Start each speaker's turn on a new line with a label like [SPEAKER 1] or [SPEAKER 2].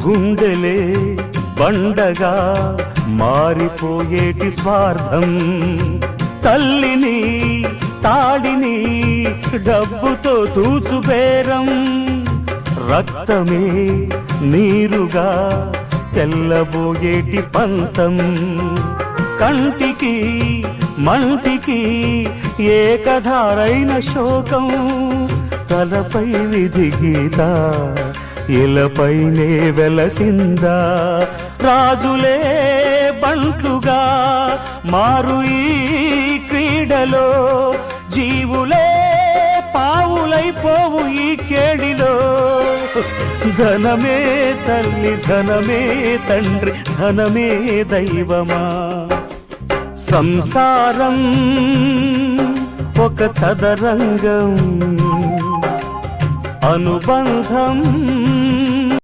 [SPEAKER 1] గుండెలే బండగా మారిపోయేటి స్వార్థం, తల్లిని తాడిని డబ్బుతో తూచుబేరం, రక్తమే నీరుగా తెల్లబోయేటి పంతం, కంటికి మంటికి ఏకధారైన శోకం, తలపై విధి గీత ఇలపైనే వెలసిందా, రాజులే బంట్లుగా మారు ఈ క్రీడలో, జీవులే పావులైపోవు ఈ కేడిలో, ధనమే తల్లి ధనమే తండ్రి ధనమే దైవమా, సంసారం ఒక చదరంగం, అనుబంధం